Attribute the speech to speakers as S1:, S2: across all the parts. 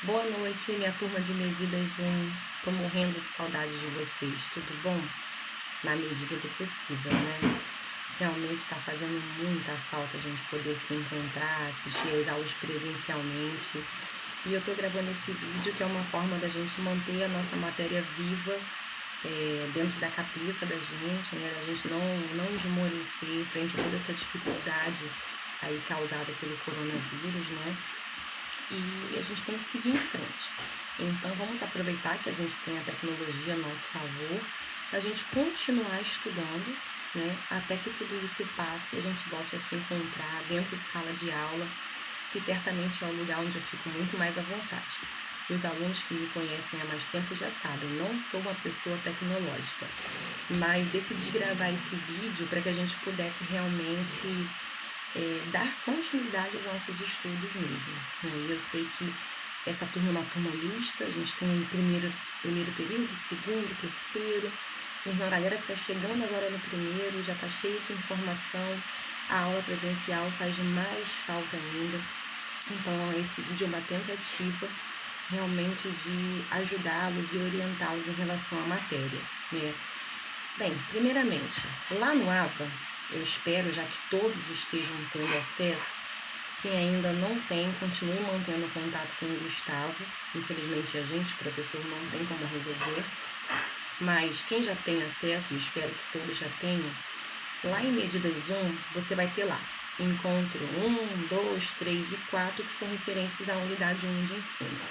S1: Boa noite, minha turma de medidas 1. Tô morrendo de saudade de vocês, tudo bom? Na medida do possível, né? Realmente está fazendo muita falta a gente poder se encontrar, assistir às aulas presencialmente. E eu tô gravando esse vídeo que é uma forma da gente manter a nossa matéria viva dentro da cabeça da gente, né? Da gente não esmorecer frente a toda essa dificuldade aí causada pelo coronavírus, né? E a gente tem que seguir em frente. Então, vamos aproveitar que a gente tem a tecnologia a nosso favor, para a gente continuar estudando, né, até que tudo isso passe e a gente volte a se encontrar dentro de sala de aula, que certamente é um lugar onde eu fico muito mais à vontade. E os alunos que me conhecem há mais tempo já sabem, não sou uma pessoa tecnológica, mas decidi gravar esse vídeo para que a gente pudesse realmente dar continuidade aos nossos estudos mesmo. Né? E eu sei que essa turma é uma turma mista, a gente tem aí primeiro período, segundo, terceiro, uma galera que está chegando agora no primeiro, já está cheia de informação, a aula presencial faz mais falta ainda. Então esse vídeo é uma tentativa realmente de ajudá-los e orientá-los em relação à matéria, né? Bem, primeiramente, lá no AVA, eu espero, já que todos estejam tendo acesso, quem ainda não tem, continue mantendo contato com o Gustavo. Infelizmente a gente, professor, não tem como resolver. Mas quem já tem acesso, e espero que todos já tenham, lá em medidas 1, você vai ter lá encontro 1, 2, 3 e 4, que são referentes à unidade 1 de ensino.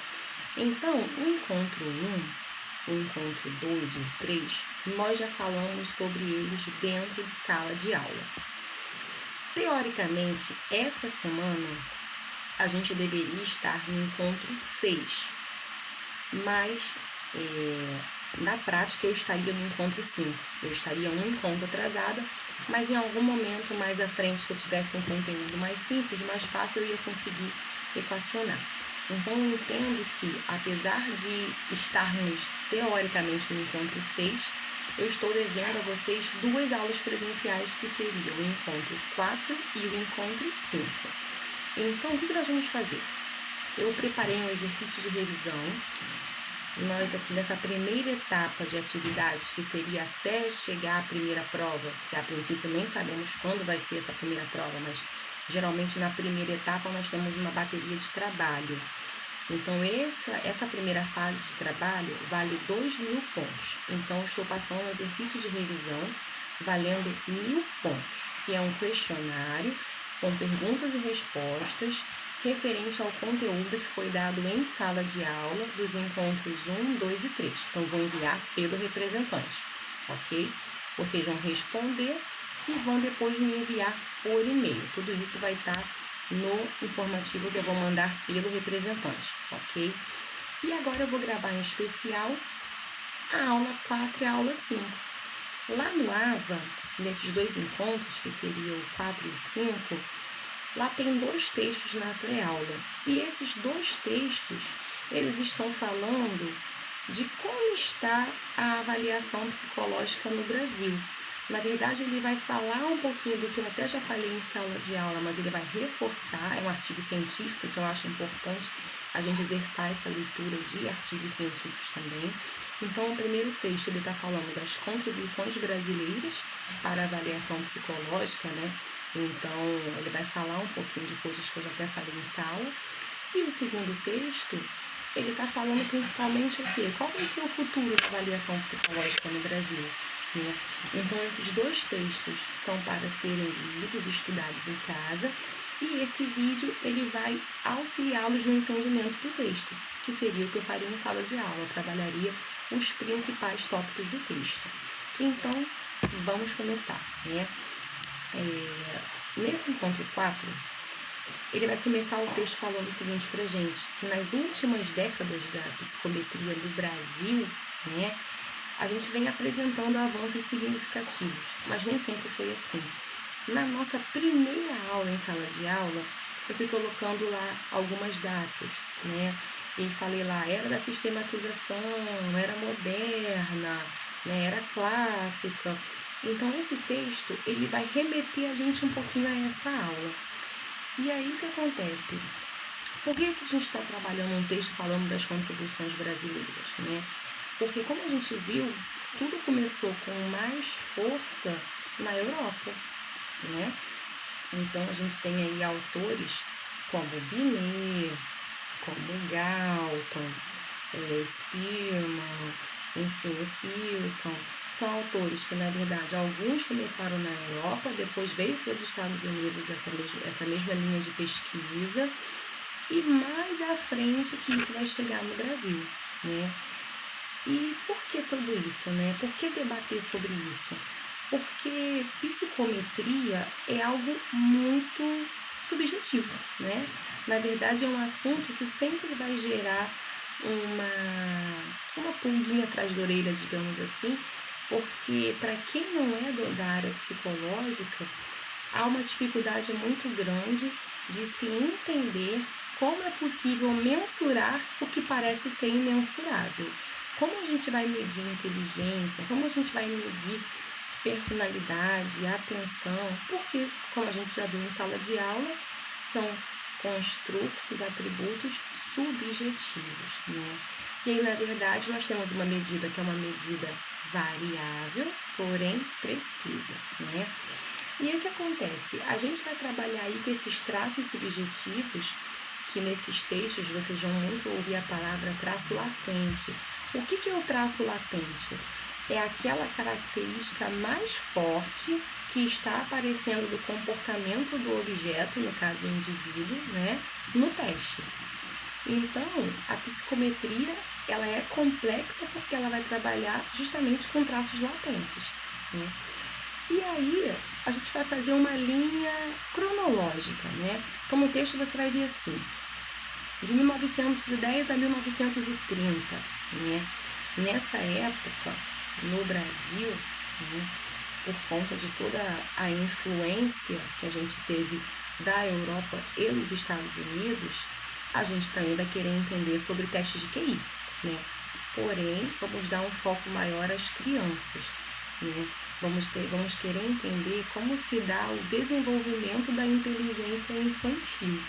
S1: Então, o encontro 1, o encontro 2 e o 3, nós já falamos sobre eles dentro de sala de aula. Teoricamente, essa semana a gente deveria estar no encontro 6, mas na prática eu estaria no encontro 5. Eu estaria um encontro atrasada, mas em algum momento mais à frente que eu tivesse um conteúdo mais simples, mais fácil, eu ia conseguir equacionar. Então eu entendo que, apesar de estarmos teoricamente no encontro 6, eu estou devendo a vocês 2 aulas presenciais, que seriam o encontro 4 e o encontro 5. Então, o que nós vamos fazer? Eu preparei um exercício de revisão. Nós aqui nessa primeira etapa de atividades, que seria até chegar à primeira prova, que a princípio nem sabemos quando vai ser essa primeira prova, mas geralmente na primeira etapa nós temos uma bateria de trabalho. Então essa primeira fase de trabalho vale 2.000 pontos. Então eu estou passando um exercício de revisão valendo 1.000 pontos, que é um questionário com perguntas e respostas referente ao conteúdo que foi dado em sala de aula dos encontros 1, 2 e 3. Então, vou enviar pelo representante, ok? Vocês vão responder e vão depois me enviar por e-mail. Tudo isso vai estar no informativo que eu vou mandar pelo representante, ok? E agora eu vou gravar em especial a aula 4 e a aula 5. Lá no AVA, nesses 2 encontros, que seriam o 4 e o 5, lá tem 2 textos na pré-aula. E esses 2 textos, eles estão falando de como está a avaliação psicológica no Brasil. Na verdade, ele vai falar um pouquinho do que eu até já falei em sala de aula, mas ele vai reforçar, é um artigo científico, então eu acho importante a gente exercitar essa leitura de artigos científicos também. Então, o primeiro texto, ele está falando das contribuições brasileiras para a avaliação psicológica, né? Então, ele vai falar um pouquinho de coisas que eu já até falei em sala. E o segundo texto, ele está falando principalmente o quê? Qual vai ser o futuro da avaliação psicológica no Brasil? Né? Então, esses 2 textos são para serem lidos, estudados em casa, e esse vídeo ele vai auxiliá-los no entendimento do texto, que seria o que eu faria em sala de aula, eu trabalharia os principais tópicos do texto. Então, vamos começar, né? Nesse encontro 4, ele vai começar o texto falando o seguinte pra gente, que nas últimas décadas da psicometria do Brasil, né, a gente vem apresentando avanços significativos, mas nem sempre foi assim. Na nossa primeira aula em sala de aula, eu fui colocando lá algumas datas, né, e falei lá, era da sistematização, era moderna, né, era clássica. Então, esse texto, ele vai remeter a gente um pouquinho a essa aula. E aí, o que acontece? Por que a gente está trabalhando um texto falando das contribuições brasileiras, né? Porque, como a gente viu, tudo começou com mais força na Europa, né? Então, a gente tem aí autores como Binet, como Galton, Spearman, enfim, o Pearson. São autores que, na verdade, alguns começaram na Europa, depois veio para os Estados Unidos essa mesma linha de pesquisa, e mais à frente que isso vai chegar no Brasil, né? E por que tudo isso, né? Por que debater sobre isso? Porque psicometria é algo muito subjetivo, né? Na verdade, é um assunto que sempre vai gerar uma pulguinha atrás da orelha, digamos assim, porque para quem não é da área psicológica, há uma dificuldade muito grande de se entender como é possível mensurar o que parece ser imensurável. Como a gente vai medir inteligência, como a gente vai medir personalidade, atenção, porque, como a gente já viu em sala de aula, são construtos, atributos subjetivos, né? E aí, na verdade, nós temos uma medida que é uma medida variável, porém precisa, né? E aí o que acontece? A gente vai trabalhar aí com esses traços subjetivos, que nesses textos vocês vão muito ouvir a palavra traço latente. O que é o traço latente? É aquela característica mais forte que está aparecendo do comportamento do objeto, no caso o indivíduo, né, no teste. Então, a psicometria ela é complexa porque ela vai trabalhar justamente com traços latentes, né? E aí, a gente vai fazer uma linha cronológica, né? Então, no texto você vai ver assim, de 1910 a 1930, né? Nessa época, no Brasil, né, por conta de toda a influência que a gente teve da Europa e dos Estados Unidos, a gente também vai querer entender sobre testes de QI, né? Porém, vamos dar um foco maior às crianças, né? Vamos querer entender como se dá o desenvolvimento da inteligência infantil.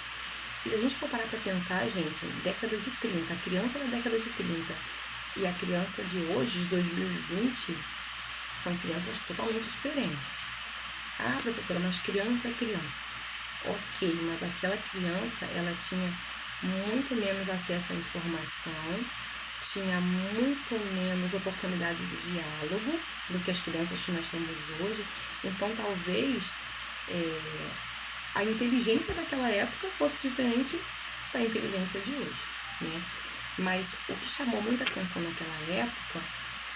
S1: E se a gente for parar para pensar, gente, década de 30, a criança da década de 30 e a criança de hoje, de 2020, são crianças totalmente diferentes. Ah, professora, mas criança é criança. Ok, mas aquela criança, ela tinha muito menos acesso à informação, tinha muito menos oportunidade de diálogo do que as crianças que nós temos hoje. Então, talvez a inteligência daquela época fosse diferente da inteligência de hoje, né? Mas o que chamou muita atenção naquela época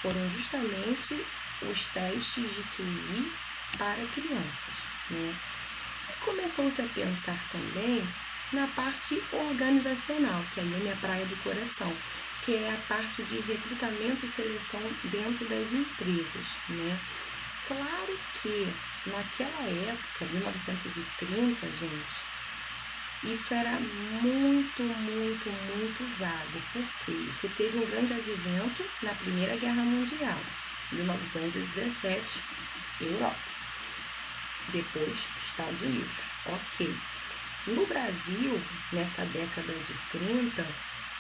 S1: foram justamente os testes de QI para crianças, né? E começou-se a pensar também na parte organizacional, que aí é minha praia do coração, que é a parte de recrutamento e seleção dentro das empresas, né? Claro que naquela época, 1930, gente, isso era muito, muito, muito vago, porque isso teve um grande advento na Primeira Guerra Mundial, 1917, Europa, depois Estados Unidos, ok. No Brasil, nessa década de 30,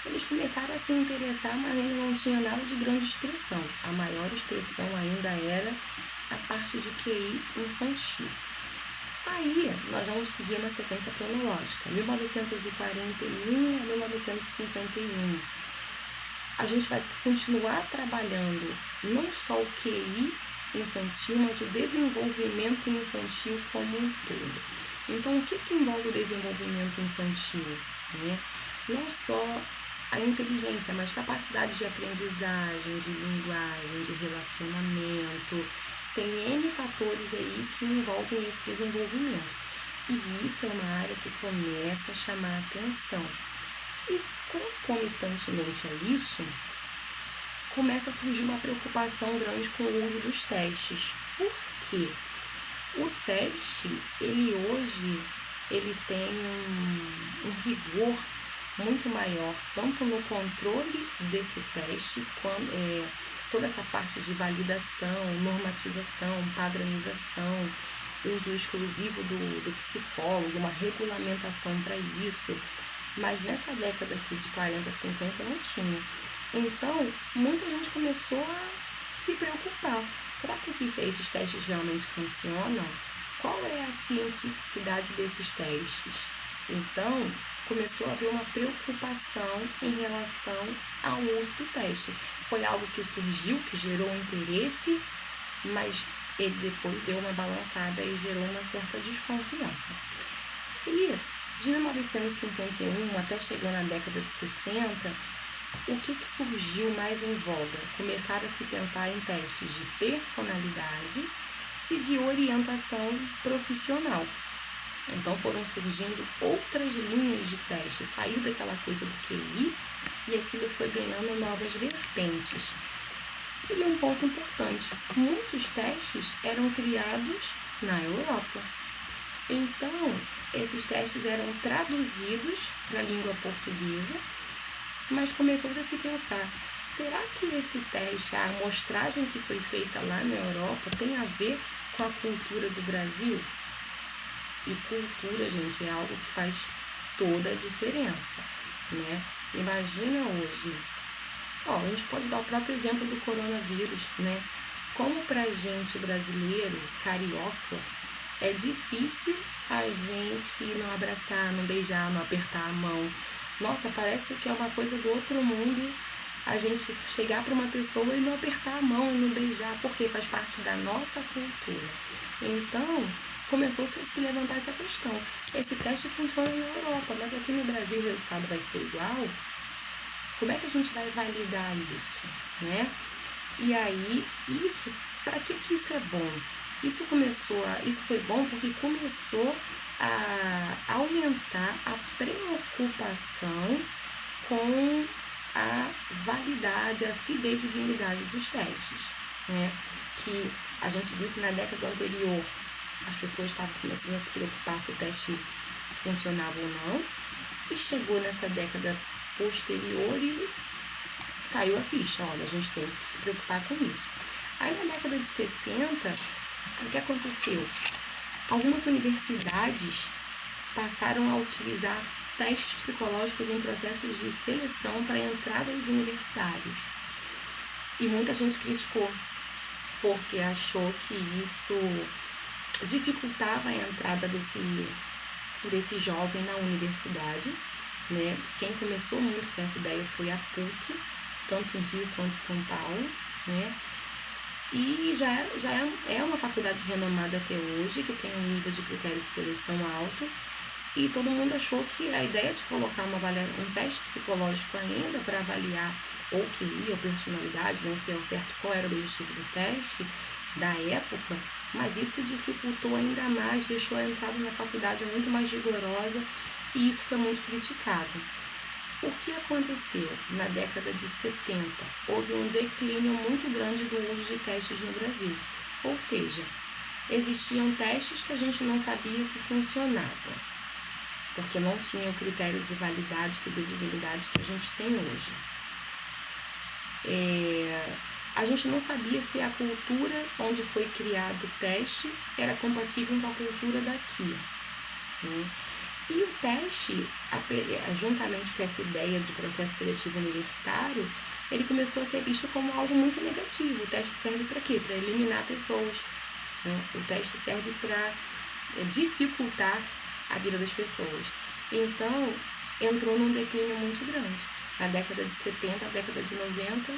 S1: eles começaram a se interessar, mas ainda não tinha nada de grande expressão. A maior expressão ainda era a parte de QI infantil. Aí, nós vamos seguir uma sequência cronológica, 1941 a 1951. A gente vai continuar trabalhando não só o QI infantil, mas o desenvolvimento infantil como um todo. Então, o que envolve o desenvolvimento infantil, né? Não só a inteligência, mas capacidade de aprendizagem, de linguagem, de relacionamento. Tem N fatores aí que envolvem esse desenvolvimento. E isso é uma área que começa a chamar a atenção. E concomitantemente a isso, começa a surgir uma preocupação grande com o uso dos testes. Por quê? O teste, ele hoje, ele tem um rigor muito maior, tanto no controle desse teste, toda essa parte de validação, normatização, padronização, uso exclusivo do psicólogo, uma regulamentação para isso, mas nessa década aqui de 40, 50 não tinha. Então, muita gente começou a se preocupar. Será que esses testes realmente funcionam? Qual é a cientificidade desses testes? Então, começou a haver uma preocupação em relação ao uso do teste. Foi algo que surgiu, que gerou um interesse, mas ele depois deu uma balançada e gerou uma certa desconfiança. E de 1951 até chegando à década de 60, o que surgiu mais em voga? Começaram a se pensar em testes de personalidade e de orientação profissional. Então foram surgindo outras linhas de teste, saiu daquela coisa do QI e aquilo foi ganhando novas vertentes. E um ponto importante, muitos testes eram criados na Europa. Então, esses testes eram traduzidos para a língua portuguesa, mas começou-se a se pensar, será que esse teste, a amostragem que foi feita lá na Europa, tem a ver com a cultura do Brasil? E cultura, gente, é algo que faz toda a diferença, né? Imagina hoje, a gente pode dar o próprio exemplo do coronavírus, né? Como pra gente brasileiro, carioca, é difícil a gente não abraçar, não beijar, não apertar a mão. Nossa, parece que é uma coisa do outro mundo a gente chegar para uma pessoa e não apertar a mão e não beijar, porque faz parte da nossa cultura. Então, começou-se a se levantar essa questão. Esse teste funciona na Europa, mas aqui no Brasil o resultado vai ser igual? Como é que a gente vai validar isso, né? E aí, para que isso é bom? Isso foi bom porque começou a aumentar a preocupação com a validade, a fidedignidade dos testes, né? Que a gente viu que na década anterior as pessoas estavam começando a se preocupar se o teste funcionava ou não, e chegou nessa década posterior e caiu a ficha, olha, a gente tem que se preocupar com isso. Aí na década de 60, o que aconteceu? Algumas universidades passaram a utilizar testes psicológicos em processos de seleção para a entrada dos universitários. E muita gente criticou, porque achou que isso dificultava a entrada desse jovem na universidade, né? Quem começou muito com essa ideia foi a PUC, tanto em Rio quanto em São Paulo, né? E já é uma faculdade renomada até hoje, que tem um nível de critério de seleção alto, e todo mundo achou que a ideia de colocar um teste psicológico ainda para avaliar ou QI ou personalidade, não sei ao certo qual era o objetivo do teste da época, mas isso dificultou ainda mais, deixou a entrada na faculdade muito mais rigorosa, e isso foi muito criticado. O que aconteceu na década de 70? Houve um declínio muito grande do uso de testes no Brasil. Ou seja, existiam testes que a gente não sabia se funcionavam, porque não tinha o critério de validade e fidedignidade que a gente tem hoje. A gente não sabia se a cultura onde foi criado o teste era compatível com a cultura daqui, né? E o teste, juntamente com essa ideia de processo seletivo universitário, ele começou a ser visto como algo muito negativo. O teste serve para quê? Para eliminar pessoas, né? O teste serve para dificultar a vida das pessoas. Então, entrou num declínio muito grande. Na década de 70, década de 90,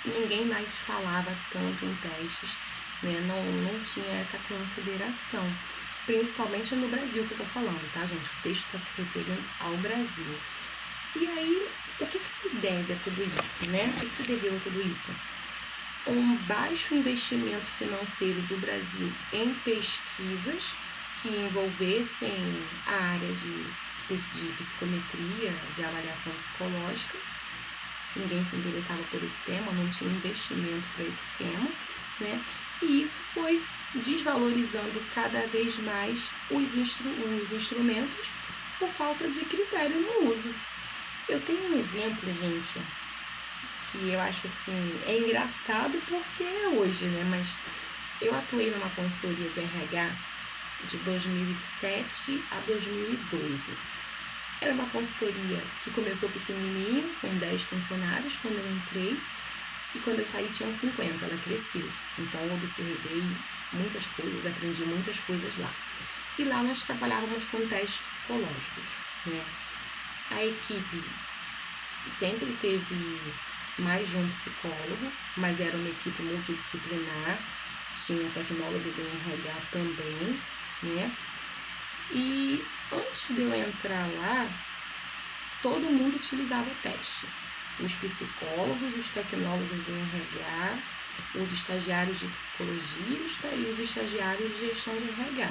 S1: ninguém mais falava tanto em testes, né? Não tinha essa consideração. Principalmente no Brasil que eu tô falando, tá, gente? O texto está se referindo ao Brasil. E aí, o que se deve a tudo isso, né? O que se deveu a tudo isso? Um baixo investimento financeiro do Brasil em pesquisas que envolvessem a área de psicometria, de avaliação psicológica. Ninguém se interessava por esse tema, não tinha investimento para esse tema, né? E isso foi desvalorizando cada vez mais os instrumentos por falta de critério no uso. Eu tenho um exemplo, gente, que eu acho assim, é engraçado porque é hoje, né? Mas eu atuei numa consultoria de RH de 2007 a 2012. Era uma consultoria que começou pequenininha, com 10 funcionários quando eu entrei, e quando eu saí tinham 50, ela cresceu. Então eu observei muitas coisas, aprendi muitas coisas lá. E lá nós trabalhávamos com testes psicológicos, né? A equipe sempre teve mais de um psicólogo, mas era uma equipe multidisciplinar, tinha tecnólogos em RH também, né? E antes de eu entrar lá, todo mundo utilizava teste. Os psicólogos, os tecnólogos em RH, os estagiários de psicologia e os estagiários de gestão de RH,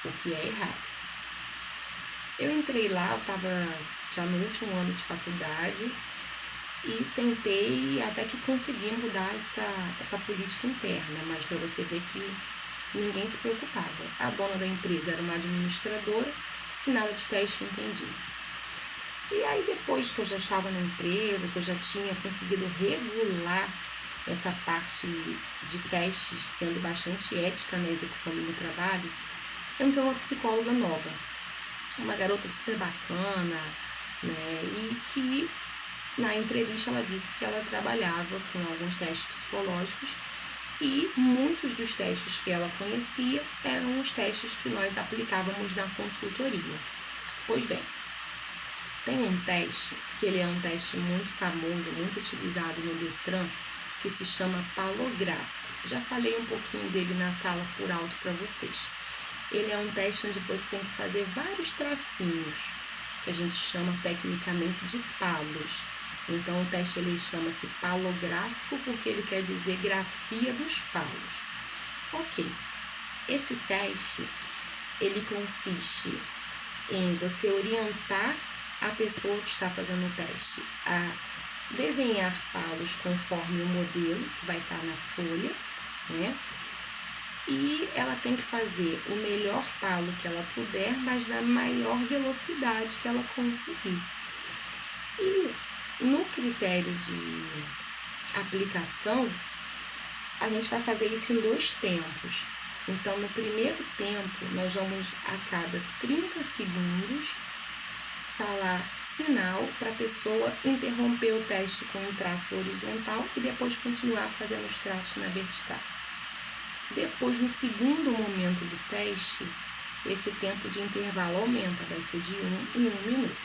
S1: o que é errado. Eu entrei lá, eu estava já no último ano de faculdade e tentei até que consegui mudar essa política interna, mas para você ver que ninguém se preocupava. A dona da empresa era uma administradora que nada de teste entendia. E aí depois que eu já estava na empresa, que eu já tinha conseguido regular essa parte de testes, sendo bastante ética na execução do meu trabalho, entrou uma psicóloga nova, uma garota super bacana, né? E que na entrevista ela disse que ela trabalhava com alguns testes psicológicos e muitos dos testes que ela conhecia eram os testes que nós aplicávamos na consultoria. Pois bem, tem um teste, que ele é um teste muito famoso, muito utilizado no Detran, que se chama palográfico. Já falei um pouquinho dele na sala por alto para vocês. Ele é um teste onde você tem que fazer vários tracinhos, que a gente chama tecnicamente de palos. Então o teste ele chama-se palográfico porque ele quer dizer grafia dos palos. Ok, esse teste ele consiste em você orientar a pessoa que está fazendo o teste a desenhar palos conforme o modelo que vai estar na folha, né? E ela tem que fazer o melhor palo que ela puder, mas na maior velocidade que ela conseguir. E no critério de aplicação, a gente vai fazer isso em 2 tempos. Então, no primeiro tempo, nós vamos a cada 30 segundos falar sinal para a pessoa interromper o teste com um traço horizontal e depois continuar fazendo os traços na vertical. Depois, no segundo momento do teste, esse tempo de intervalo aumenta, vai ser de 1 em 1 minuto.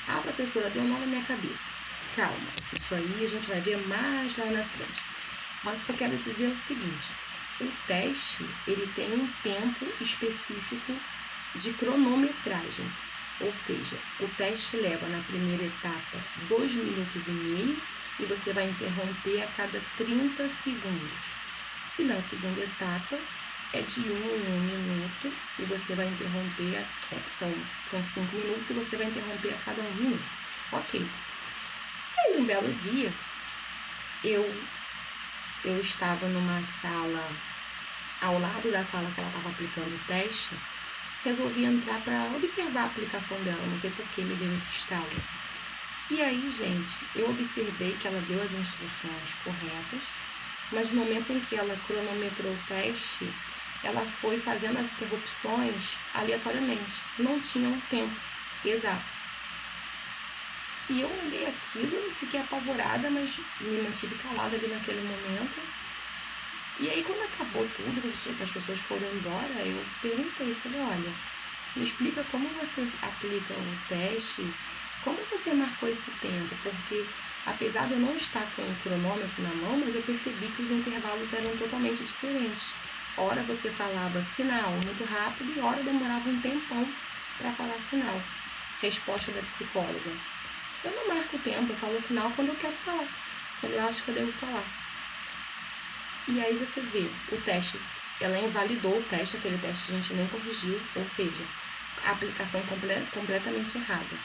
S1: Ah, professora, deu nó na minha cabeça. Calma, isso aí a gente vai ver mais lá na frente. Mas o que eu quero dizer é o seguinte, o teste ele tem um tempo específico de cronometragem. Ou seja, o teste leva na primeira etapa 2 minutos e meio e você vai interromper a cada 30 segundos. E na segunda etapa é de 1 em 1 minuto e você vai interromper, são 5 minutos e você vai interromper a cada 1 minuto. Ok. E aí um belo dia, eu estava numa sala, ao lado da sala que ela estava aplicando o teste, resolvi entrar para observar a aplicação dela, não sei por que me deu esse estalo. E aí, gente, eu observei que ela deu as instruções corretas, mas no momento em que ela cronometrou o teste, ela foi fazendo as interrupções aleatoriamente, não tinha um tempo exato. E eu olhei aquilo e fiquei apavorada, mas me mantive calada ali naquele momento. E aí, quando acabou tudo, que as pessoas foram embora, eu perguntei, falei, olha, me explica como você aplica o teste, como você marcou esse tempo, porque apesar de eu não estar com o cronômetro na mão, mas eu percebi que os intervalos eram totalmente diferentes. Hora você falava sinal muito rápido e hora demorava um tempão para falar sinal. Resposta da psicóloga, eu não marco o tempo, eu falo sinal quando eu quero falar, quando eu acho que eu devo falar. E aí você vê, o teste, ela invalidou o teste, aquele teste a gente nem corrigiu, ou seja, a aplicação completamente errada.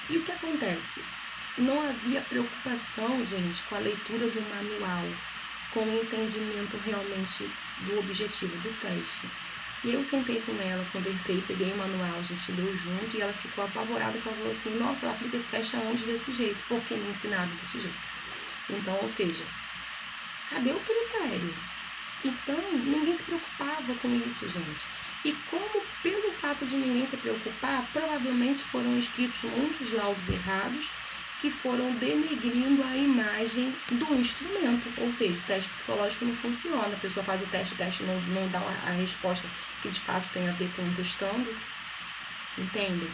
S1: E o que acontece? Não havia preocupação, gente, com a leitura do manual, com o entendimento realmente do objetivo do teste. E eu sentei com ela, conversei, peguei o manual, a gente leu junto e ela ficou apavorada, porque ela falou assim, nossa, eu aplico esse teste aonde desse jeito? Por que me ensinaram desse jeito? Então, ou seja, cadê o critério? Então, ninguém se preocupava com isso, gente. E como pelo fato de ninguém se preocupar, provavelmente foram escritos muitos laudos errados que foram denegrindo a imagem do instrumento. Ou seja, o teste psicológico não funciona. A pessoa faz o teste não dá a resposta que de fato tem a ver com o testando. Entendem?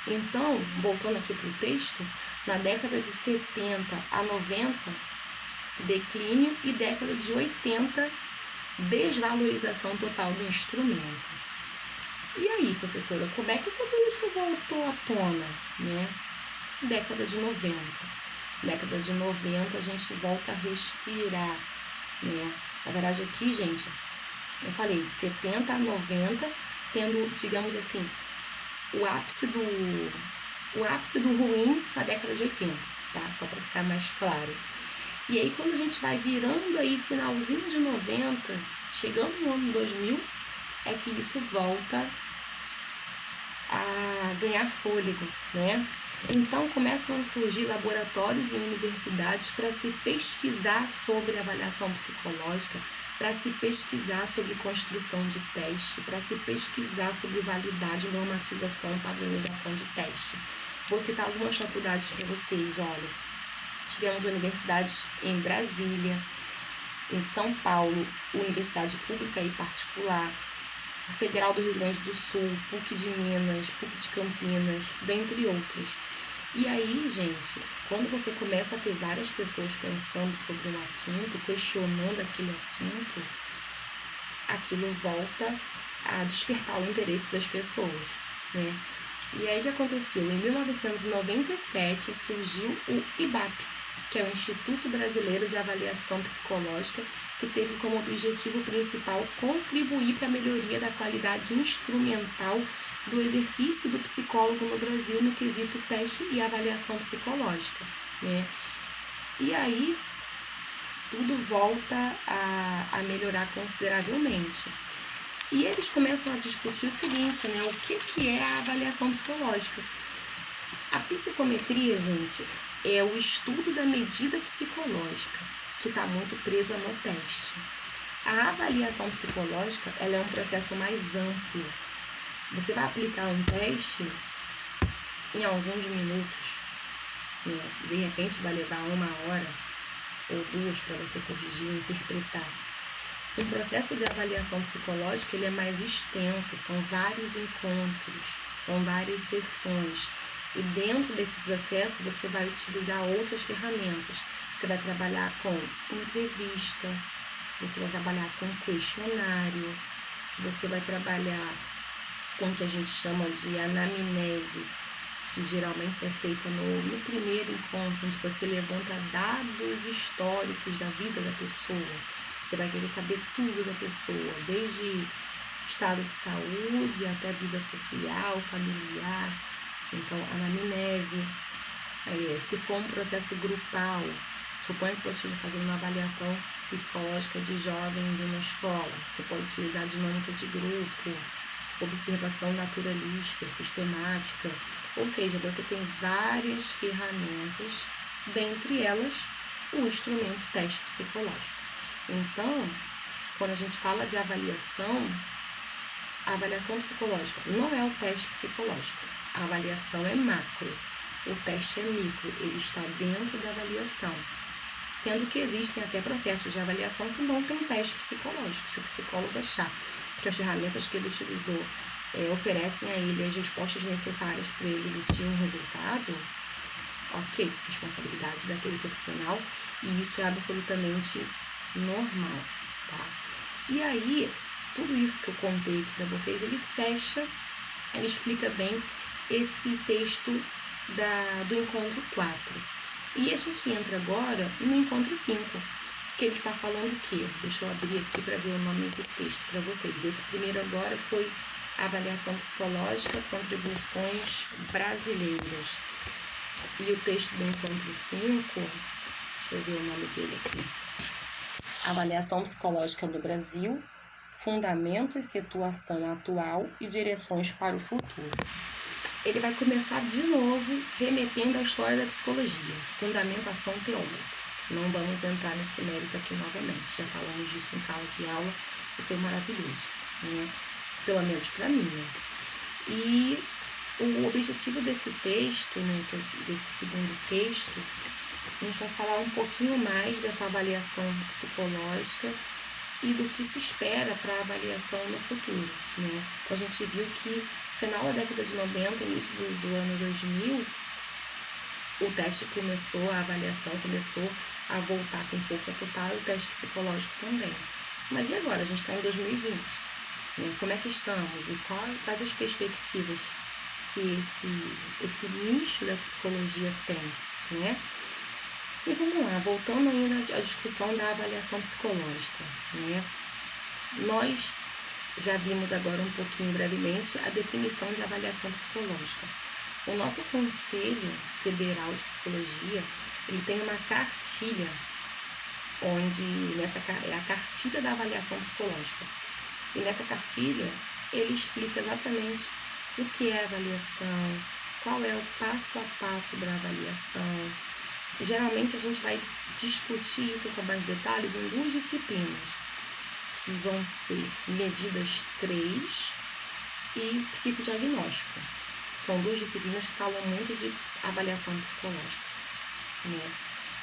S1: Então, voltando aqui para o texto, na década de 70 a 90, declínio, e década de 80, desvalorização total do instrumento. E aí, professora, como é que tudo isso voltou à tona, né? Década de 90. Década de 90 a gente volta a respirar, né? Na verdade aqui, gente, eu falei de 70 a 90, tendo, digamos assim, o ápice do ruim na década de 80, tá? Só para ficar mais claro. E aí quando a gente vai virando aí finalzinho de 90, chegando no ano 2000, é que isso volta a ganhar fôlego, né? Então começam a surgir laboratórios em universidades para se pesquisar sobre avaliação psicológica, para se pesquisar sobre construção de teste, para se pesquisar sobre validade, normatização, padronização de teste. Vou citar algumas faculdades para vocês, olha. Tivemos universidades em Brasília, em São Paulo, universidade pública e particular, Federal do Rio Grande do Sul, PUC de Minas, PUC de Campinas, dentre outras. E aí, gente, quando você começa a ter várias pessoas pensando sobre um assunto, questionando aquele assunto, aquilo volta a despertar o interesse das pessoas, né? E aí o que aconteceu? Em 1997 surgiu o IBAP, que é o Instituto Brasileiro de Avaliação Psicológica, que teve como objetivo principal contribuir para a melhoria da qualidade instrumental do exercício do psicólogo no Brasil no quesito teste e avaliação psicológica, né? E aí tudo volta a melhorar consideravelmente. E eles começam a discutir o seguinte, né? O que é a avaliação psicológica? A psicometria, gente, é o estudo da medida psicológica, que está muito presa no teste. A avaliação psicológica, ela é um processo mais amplo. Você vai aplicar um teste em alguns minutos, né? De repente vai levar 1 hora ou 2 para você corrigir e interpretar. O processo de avaliação psicológica, ele é mais extenso, são vários encontros, são várias sessões. E dentro desse processo você vai utilizar outras ferramentas. Você vai trabalhar com entrevista, você vai trabalhar com questionário, você vai trabalhar com o que a gente chama de anamnese, que geralmente é feita no primeiro encontro, onde você levanta dados históricos da vida da pessoa. Você vai querer saber tudo da pessoa, desde estado de saúde até vida social, familiar. Então, anamnese. Se for um processo grupal, suponha que você esteja fazendo uma avaliação psicológica de jovens em uma escola, você pode utilizar a dinâmica de grupo, observação naturalista, sistemática, ou seja, você tem várias ferramentas, dentre elas o instrumento teste psicológico. Então, quando a gente fala de avaliação, a avaliação psicológica não é o teste psicológico, a avaliação é macro, o teste é micro, ele está dentro da avaliação, sendo que existem até processos de avaliação que não tem teste psicológico. Se o psicólogo achar que as ferramentas que ele utilizou oferecem a ele as respostas necessárias para ele emitir um resultado, ok, responsabilidade daquele profissional, e isso é absolutamente normal, tá? E aí, tudo isso que eu contei aqui para vocês, ele explica bem esse texto do encontro 4. E a gente entra agora no encontro 5, que ele está falando o quê? Deixa eu abrir aqui para ver o nome do texto para vocês. Esse primeiro agora foi Avaliação Psicológica, Contribuições Brasileiras. E o texto do encontro 5, deixa eu ver o nome dele aqui. Avaliação Psicológica do Brasil, Fundamentos, Situação Atual e Direções para o Futuro. Ele vai começar de novo remetendo à história da psicologia, fundamentação teórica. Não vamos entrar nesse mérito aqui novamente, já falamos disso em sala de aula e foi maravilhoso, né? Pelo menos para mim, né? E o objetivo desse texto, né, desse segundo texto, a gente vai falar um pouquinho mais dessa avaliação psicológica e do que se espera para a avaliação no futuro, né? Então a gente viu que no final da década de 90, início do ano 2000, o teste a avaliação começou a voltar com força total e o teste psicológico também. Mas e agora? A gente está em 2020, né? Como é que estamos e quais as perspectivas que esse nicho da psicologia tem, né? E vamos lá, voltando ainda à discussão da avaliação psicológica, né? Nós já vimos agora um pouquinho brevemente a definição de avaliação psicológica. O nosso Conselho Federal de Psicologia, ele tem uma cartilha, onde é a cartilha da avaliação psicológica. E nessa cartilha, ele explica exatamente o que é a avaliação, qual é o passo a passo da avaliação. Geralmente a gente vai discutir isso com mais detalhes em 2 disciplinas, que vão ser medidas 3 e psicodiagnóstico. São 2 disciplinas que falam muito de avaliação psicológica, né?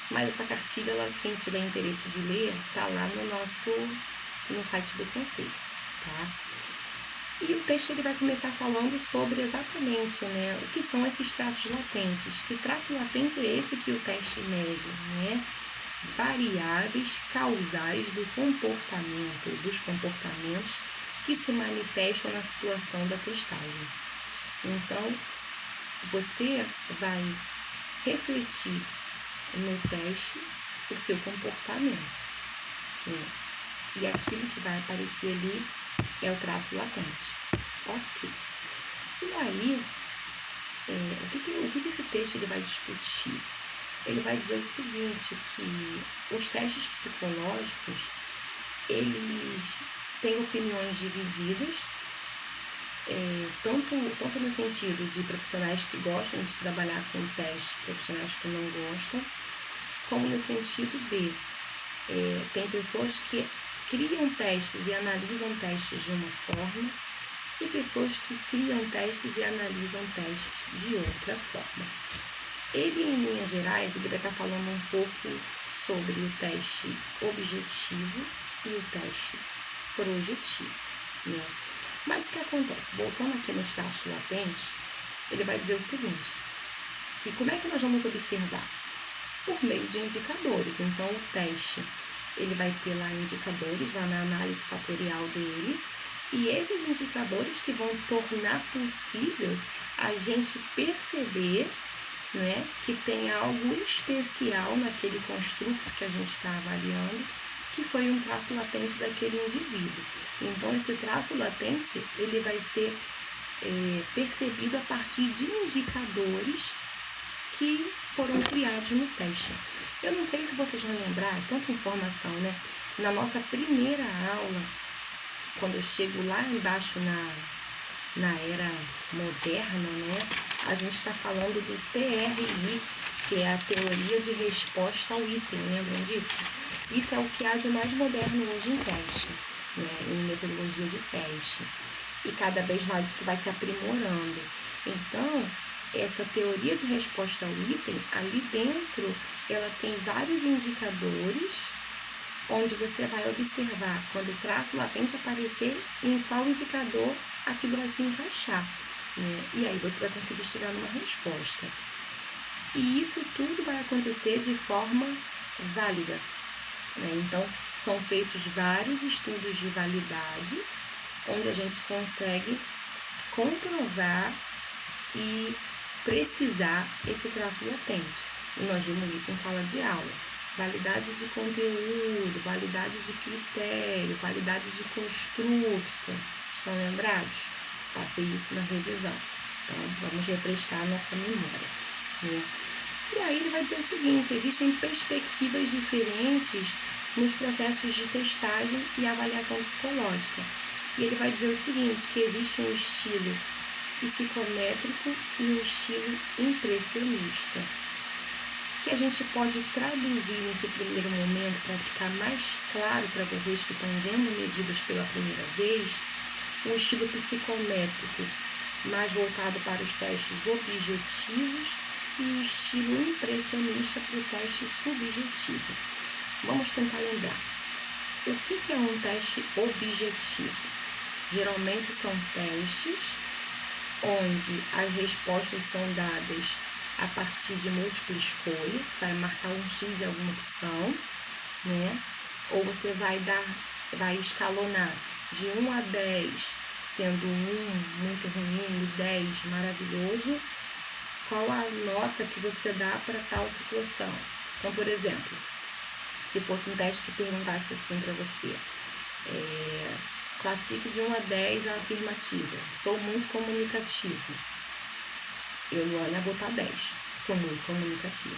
S1: Mas essa cartilha, quem tiver interesse de ler, está lá no site do Conselho, tá? E o texto ele vai começar falando sobre exatamente, né, o que são esses traços latentes. Que traço latente é esse que o teste mede, né? Variáveis causais dos comportamentos que se manifestam na situação da testagem. Então, você vai refletir no teste o seu comportamento, né? E aquilo que vai aparecer ali é o traço latente. Ok. E aí, o que esse texto ele vai discutir? Ele vai dizer o seguinte, que os testes psicológicos, eles têm opiniões divididas, tanto no sentido de profissionais que gostam de trabalhar com testes, profissionais que não gostam, como no sentido de tem pessoas que criam testes e analisam testes de uma forma e pessoas que criam testes e analisam testes de outra forma. Ele, em linhas gerais, ele vai estar falando um pouco sobre o teste objetivo e o teste projetivo, né? Mas o que acontece? Voltando aqui nos traços latentes, ele vai dizer o seguinte, que como é que nós vamos observar? Por meio de indicadores. Então, o teste, ele vai ter lá indicadores, lá na análise fatorial dele, e esses indicadores que vão tornar possível a gente perceber, né, que tem algo especial naquele construto que a gente está avaliando, que foi um traço latente daquele indivíduo. Então, esse traço latente, ele vai ser percebido a partir de indicadores que foram criados no teste. Eu não sei se vocês vão lembrar, tanta informação, né? Na nossa primeira aula, quando eu chego lá embaixo na era moderna, né? A gente está falando do TRI, que é a teoria de resposta ao item, lembram disso? Isso é o que há de mais moderno hoje em teste, né? Em metodologia de teste. E cada vez mais isso vai se aprimorando. Então, essa teoria de resposta ao item, ali dentro, ela tem vários indicadores, onde você vai observar quando o traço latente aparecer, em qual indicador aquilo vai se encaixar, né? E aí você vai conseguir chegar numa resposta. E isso tudo vai acontecer de forma válida, né? Então, são feitos vários estudos de validade, onde a gente consegue comprovar e precisar esse traço latente. E nós vimos isso em sala de aula. Validade de conteúdo, validade de critério, validade de construto. Estão lembrados? Passei isso na revisão. Então, vamos refrescar a nossa memória, né? E aí ele vai dizer o seguinte, existem perspectivas diferentes nos processos de testagem e avaliação psicológica. E ele vai dizer o seguinte, que existe um estilo psicométrico e um estilo impressionista, que a gente pode traduzir nesse primeiro momento para ficar mais claro para vocês que estão vendo medidas pela primeira vez. O estilo psicométrico mais voltado para os testes objetivos, e o estilo impressionista para o teste subjetivo. Vamos tentar lembrar. O que é um teste objetivo? Geralmente são testes onde as respostas são dadas a partir de múltipla escolha, você vai marcar um X em alguma opção, né? Ou você vai escalonar de 1 a 10, sendo 1 muito ruim e 10 maravilhoso, qual a nota que você dá para tal situação. Então, por exemplo, se fosse um teste que perguntasse assim para você, classifique de 1 a 10 a afirmativa, sou muito comunicativo. Eu, Luana, ia botar 10, sou muito comunicativo.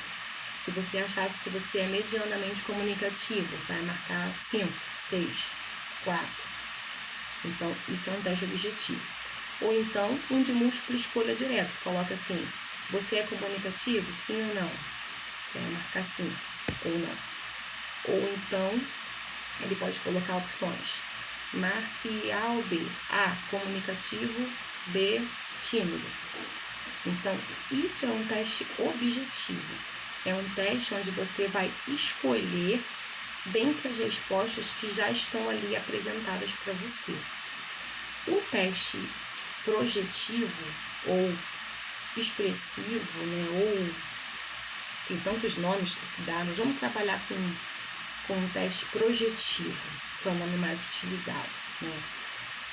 S1: Se você achasse que você é medianamente comunicativo, você vai marcar 5, 6, 4. Então, isso é um teste objetivo. Ou então, um de múltipla escolha direto. Coloca assim, você é comunicativo? Sim ou não? Você vai marcar sim ou não. Ou então, ele pode colocar opções. Marque A ou B. A, comunicativo. B, tímido. Então, isso é um teste objetivo. É um teste onde você vai escolher dentre as respostas que já estão ali apresentadas para você. O teste projetivo ou expressivo, né, ou tem tantos nomes que se dá, nós vamos trabalhar com um teste projetivo, que é o nome mais utilizado, né?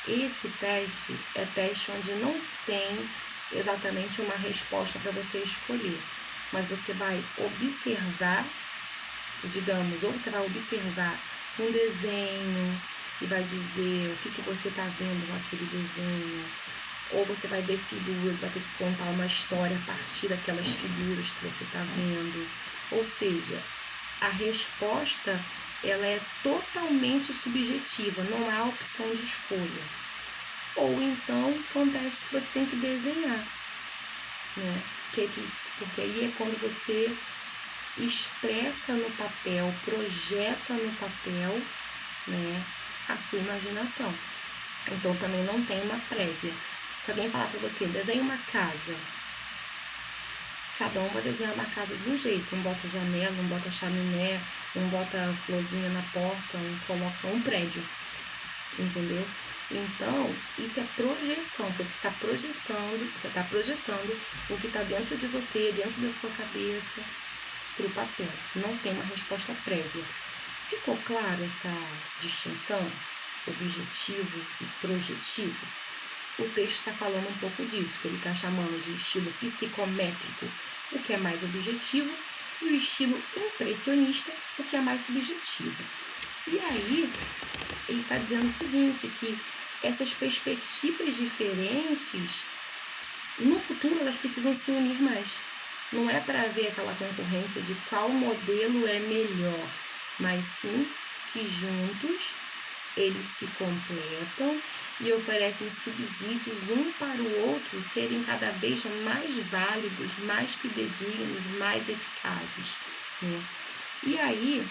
S1: Esse teste é teste onde não tem exatamente uma resposta para você escolher, mas você vai observar, digamos, ou você vai observar um desenho e vai dizer o que você está vendo naquele desenho, ou você vai ver figuras, vai ter que contar uma história a partir daquelas figuras que você está vendo. Ou seja, a resposta ela é totalmente subjetiva, não há opção de escolha. Ou então são testes que você tem que desenhar, né? Porque aí é quando você expressa no papel, projeta no papel, né, a sua imaginação. Então também não tem uma prévia. Se alguém falar para você, desenhe uma casa, cada um vai desenhar uma casa de um jeito. Um bota janela, um bota chaminé, um bota florzinha na porta, um coloca um prédio, entendeu? Então, isso é projeção. Você está projetando o que está dentro de você, dentro da sua cabeça, para o papel. Não tem uma resposta prévia. Ficou claro essa distinção? Objetivo e projetivo? O texto está falando um pouco disso, que ele está chamando de estilo psicométrico, o que é mais objetivo, e o estilo impressionista, o que é mais subjetivo. E aí, ele está dizendo o seguinte, que essas perspectivas diferentes, no futuro elas precisam se unir mais. Não é para haver aquela concorrência de qual modelo é melhor, mas sim que juntos eles se completam e oferecem subsídios um para o outro serem cada vez mais válidos, mais fidedignos, mais eficazes, né? E aí,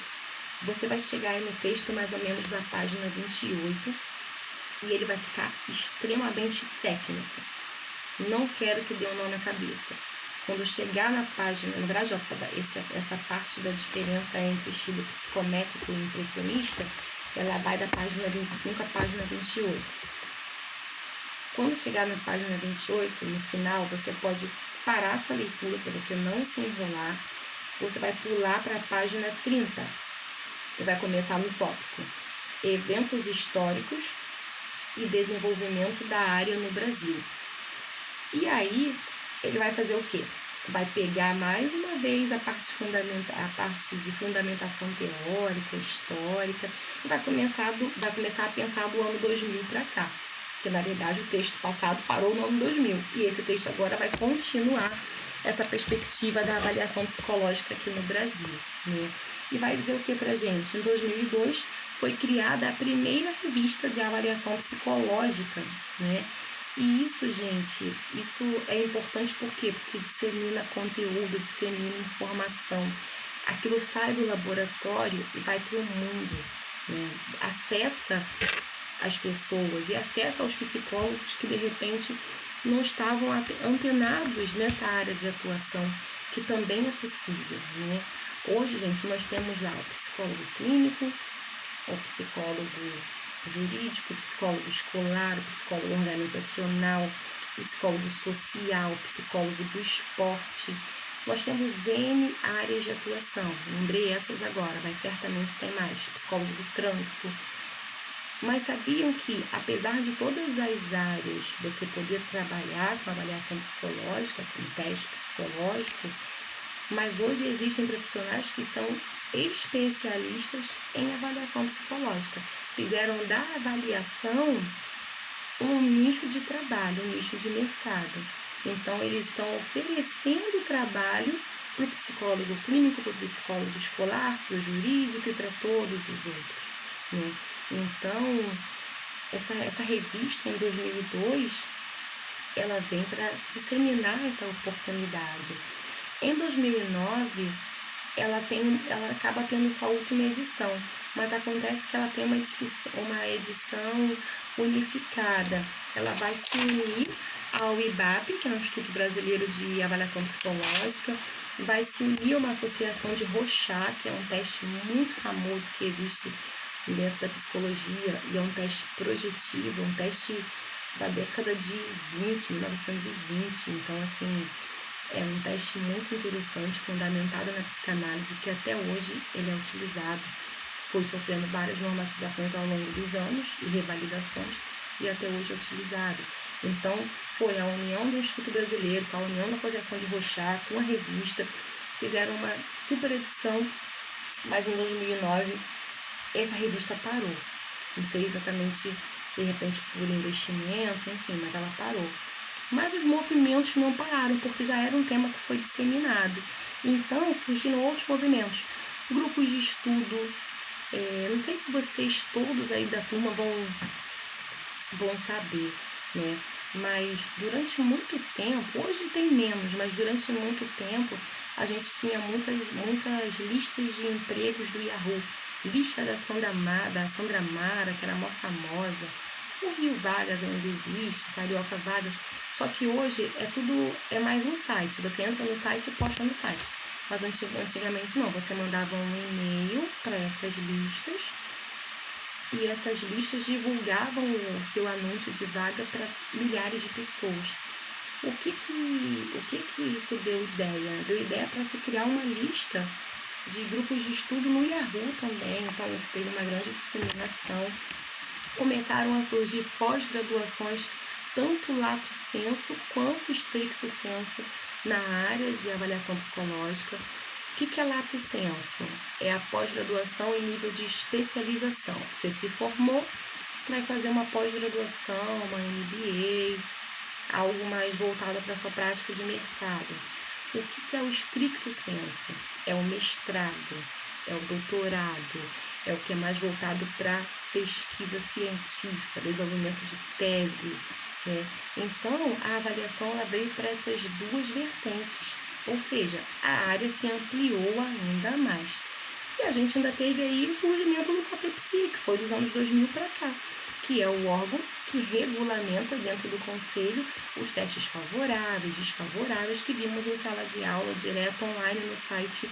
S1: você vai chegar aí no texto mais ou menos na página 28 e ele vai ficar extremamente técnico. Não quero que dê um nó na cabeça. Quando chegar na página, na verdade, essa parte da diferença entre estilo psicométrico e impressionista, ela vai da página 25 à página 28. Quando chegar na página 28, no final, você pode parar a sua leitura para você não se enrolar. Você vai pular para a página 30 e vai começar no tópico Eventos históricos e desenvolvimento da área no Brasil. E aí, ele vai fazer o quê? Vai pegar mais uma vez a parte de fundamentação teórica, histórica, e vai começar a pensar do ano 2000 para cá. Que, na verdade, o texto passado parou no ano 2000. E esse texto agora vai continuar essa perspectiva da avaliação psicológica aqui no Brasil, né? E vai dizer o que pra gente? Em 2002 foi criada a primeira revista de avaliação psicológica, né? E isso, gente, isso é importante por quê? Porque dissemina conteúdo, dissemina informação. Aquilo sai do laboratório e vai para o mundo, né? Acessa as pessoas e acessa aos psicólogos que, de repente, não estavam antenados nessa área de atuação, que também é possível, né? Hoje, gente, nós temos lá o psicólogo clínico, o psicólogo jurídico, o psicólogo escolar, o psicólogo organizacional, psicólogo social, psicólogo do esporte. Nós temos N áreas de atuação, lembrei essas agora, mas certamente tem mais, psicólogo do trânsito. Mas sabiam que, apesar de todas as áreas você poder trabalhar com avaliação psicológica, com teste psicológico, mas hoje existem profissionais que são especialistas em avaliação psicológica. Fizeram da avaliação um nicho de trabalho, um nicho de mercado. Então, eles estão oferecendo trabalho para o psicólogo clínico, para o psicólogo escolar, para o jurídico e para todos os outros, né? Então, essa revista, em 2002, ela vem para disseminar essa oportunidade. Em 2009, ela acaba tendo sua última edição, mas acontece que ela tem uma edição unificada. Ela vai se unir ao IBAP, que é o Instituto Brasileiro de Avaliação Psicológica, vai se unir a uma associação de Rorschach, que é um teste muito famoso que existe dentro da psicologia, e é um teste projetivo, um teste da década de 1920, então assim, é um teste muito interessante, fundamentado na psicanálise, que até hoje ele é utilizado, foi sofrendo várias normatizações ao longo dos anos e revalidações, e até hoje é utilizado. Então, foi a união do Instituto Brasileiro, com a união da Associação de Rorschach, com a revista, fizeram uma super edição, mas em 2009 essa revista parou. Não sei exatamente se de repente por investimento, enfim, mas ela parou. Mas os movimentos não pararam, porque já era um tema que foi disseminado. Então, surgiram outros movimentos, grupos de estudo. Não sei se vocês todos aí da turma vão saber, né? Mas durante muito tempo, hoje tem menos, mas durante muito tempo, a gente tinha muitas listas de empregos do Yahoo. Lista da Sandra Mara, que era mó famosa. O Rio Vagas ainda existe, Carioca Vagas. Só que hoje é mais um site. Você entra no site e posta no site. Mas antigamente não. Você mandava um e-mail para essas listas e essas listas divulgavam o seu anúncio de vaga para milhares de pessoas. O que isso deu ideia? Deu ideia para se criar uma lista de grupos de estudo no Yahoo também. Então isso teve uma grande disseminação. Começaram a surgir pós-graduações, tanto lato sensu quanto stricto sensu, na área de avaliação psicológica. O que é lato sensu? É a pós-graduação em nível de especialização. Você se formou, vai fazer uma pós-graduação, uma MBA, algo mais voltado para a sua prática de mercado. O que é o stricto sensu? É o mestrado, é o doutorado, é o que é mais voltado para pesquisa científica, desenvolvimento de tese, né? Então, a avaliação ela veio para essas duas vertentes, ou seja, a área se ampliou ainda mais. E a gente ainda teve aí o surgimento do SATEPSI, que foi dos anos 2000 para cá, que é o órgão que regulamenta dentro do conselho os testes favoráveis, desfavoráveis, que vimos em sala de aula, direto online no site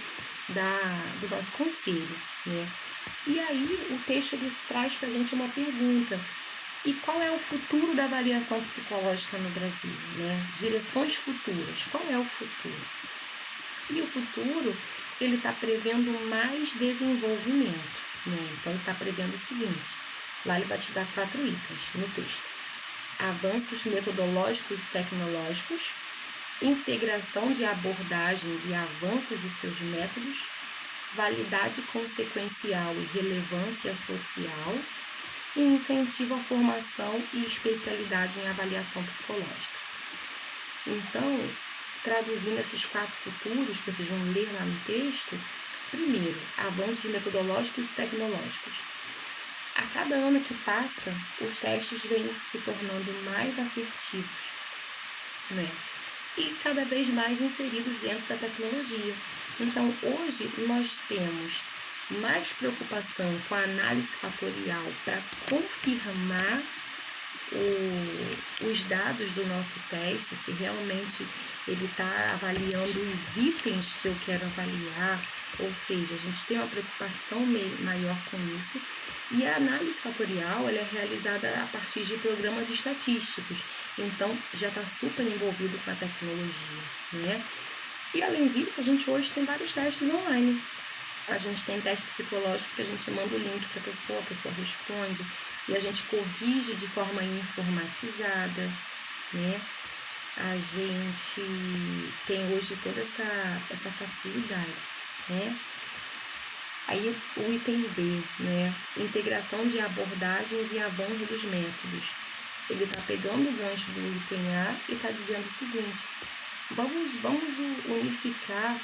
S1: do nosso conselho, né? E aí o texto ele traz para a gente uma pergunta: e qual é o futuro da avaliação psicológica no Brasil, né? Direções futuras, qual é o futuro? E o futuro, ele está prevendo mais desenvolvimento, né? Então ele está prevendo o seguinte, lá ele vai te dar 4 itens no texto: avanços metodológicos e tecnológicos, integração de abordagens e avanços dos seus métodos, validade consequencial e relevância social, e incentivo à formação e especialidade em avaliação psicológica. Então, traduzindo esses 4 futuros que vocês vão ler lá no texto, primeiro, avanços metodológicos e tecnológicos. A cada ano que passa, os testes vêm se tornando mais assertivos, né? E cada vez mais inseridos dentro da tecnologia. Então, hoje, nós temos mais preocupação com a análise fatorial para confirmar os dados do nosso teste, se realmente ele está avaliando os itens que eu quero avaliar, ou seja, a gente tem uma preocupação maior com isso. E a análise fatorial ela é realizada a partir de programas estatísticos, então já está super envolvido com a tecnologia, né? E além disso, a gente hoje tem vários testes online. A gente tem teste psicológico que a gente manda o link para a pessoa responde e a gente corrige de forma informatizada, né? A gente tem hoje toda essa facilidade, né? Aí o item B, né? Integração de abordagens e avanço dos métodos. Ele está pegando o gancho do item A e está dizendo o seguinte: vamos unificar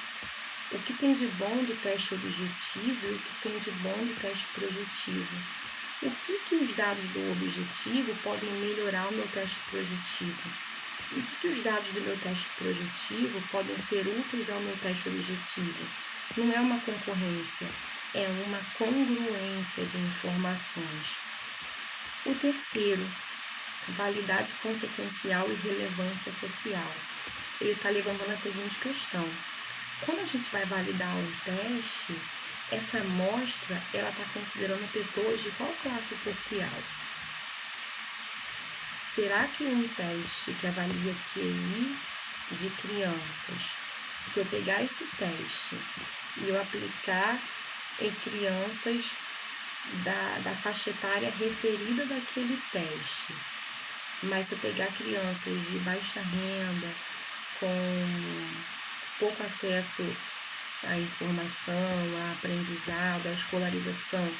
S1: o que tem de bom do teste objetivo e o que tem de bom do teste projetivo. O que os dados do objetivo podem melhorar o meu teste projetivo? E o que os dados do meu teste projetivo podem ser úteis ao meu teste objetivo? Não é uma concorrência, é uma congruência de informações. O terceiro, validade consequencial e relevância social. Ele está levantando a seguinte questão: quando a gente vai validar um teste, essa amostra ela está considerando pessoas de qual classe social? Será que um teste que avalia QI de crianças, se eu pegar esse teste e eu aplicar em crianças da faixa etária referida daquele teste, mas se eu pegar crianças de baixa renda, com pouco acesso à informação, à aprendizado, à escolarização,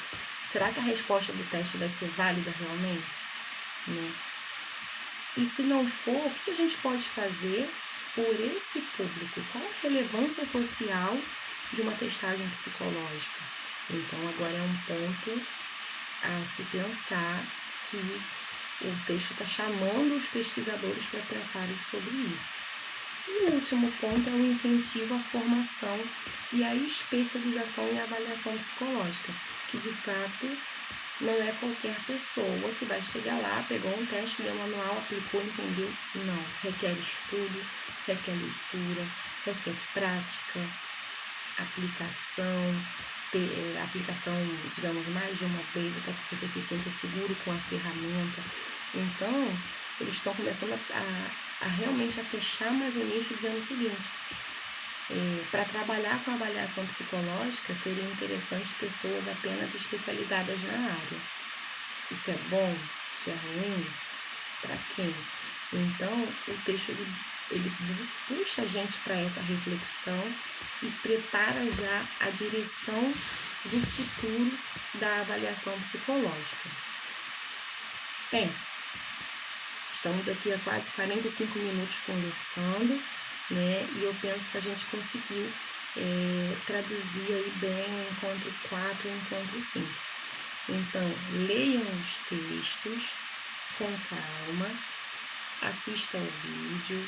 S1: será que a resposta do teste vai ser válida realmente? Né? E se não for, o que a gente pode fazer por esse público? Qual a relevância social de uma testagem psicológica? Então, agora é um ponto a se pensar que o texto está chamando os pesquisadores para pensarem sobre isso. E o último ponto é o incentivo à formação e à especialização em avaliação psicológica, que de fato não é qualquer pessoa que vai chegar lá, pegou um teste, leu o manual, aplicou, entendeu. Não, requer estudo, requer leitura, requer prática, aplicação, digamos, mais de uma vez, até que você se sinta seguro com a ferramenta. Então, eles estão começando a realmente a fechar mais o nicho, dizendo o seguinte: para trabalhar com avaliação psicológica, seria interessante pessoas apenas especializadas na área. Isso é bom? Isso é ruim? Para quem? Então, o texto ele puxa a gente para essa reflexão e prepara já a direção do futuro da avaliação psicológica. Bem, estamos aqui há quase 45 minutos conversando, né? E eu penso que a gente conseguiu traduzir aí bem o encontro 4 e o encontro 5. Então, leiam os textos com calma, assista ao vídeo.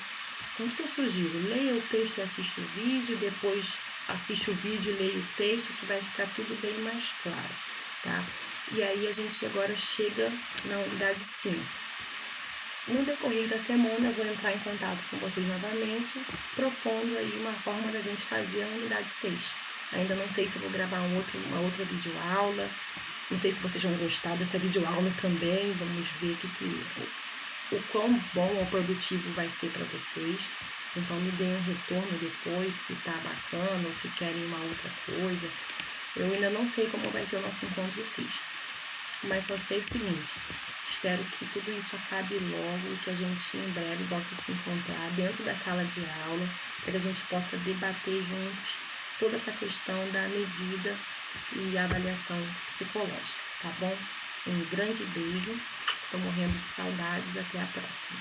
S1: Então, o que eu sugiro? Leia o texto e assista o vídeo, depois assiste o vídeo e leia o texto, que vai ficar tudo bem mais claro, tá? E aí a gente agora chega na unidade 5. No decorrer da semana eu vou entrar em contato com vocês novamente, propondo aí uma forma da gente fazer a unidade 6. Ainda não sei se eu vou gravar uma outra videoaula, não sei se vocês vão gostar dessa videoaula também, vamos ver o quão bom ou produtivo vai ser para vocês. Então me deem um retorno depois, se tá bacana ou se querem uma outra coisa. Eu ainda não sei como vai ser o nosso encontro 6. Mas só sei o seguinte: espero que tudo isso acabe logo e que a gente em breve volte a se encontrar dentro da sala de aula para que a gente possa debater juntos toda essa questão da medida e avaliação psicológica, tá bom? Um grande beijo, tô morrendo de saudades, até a próxima.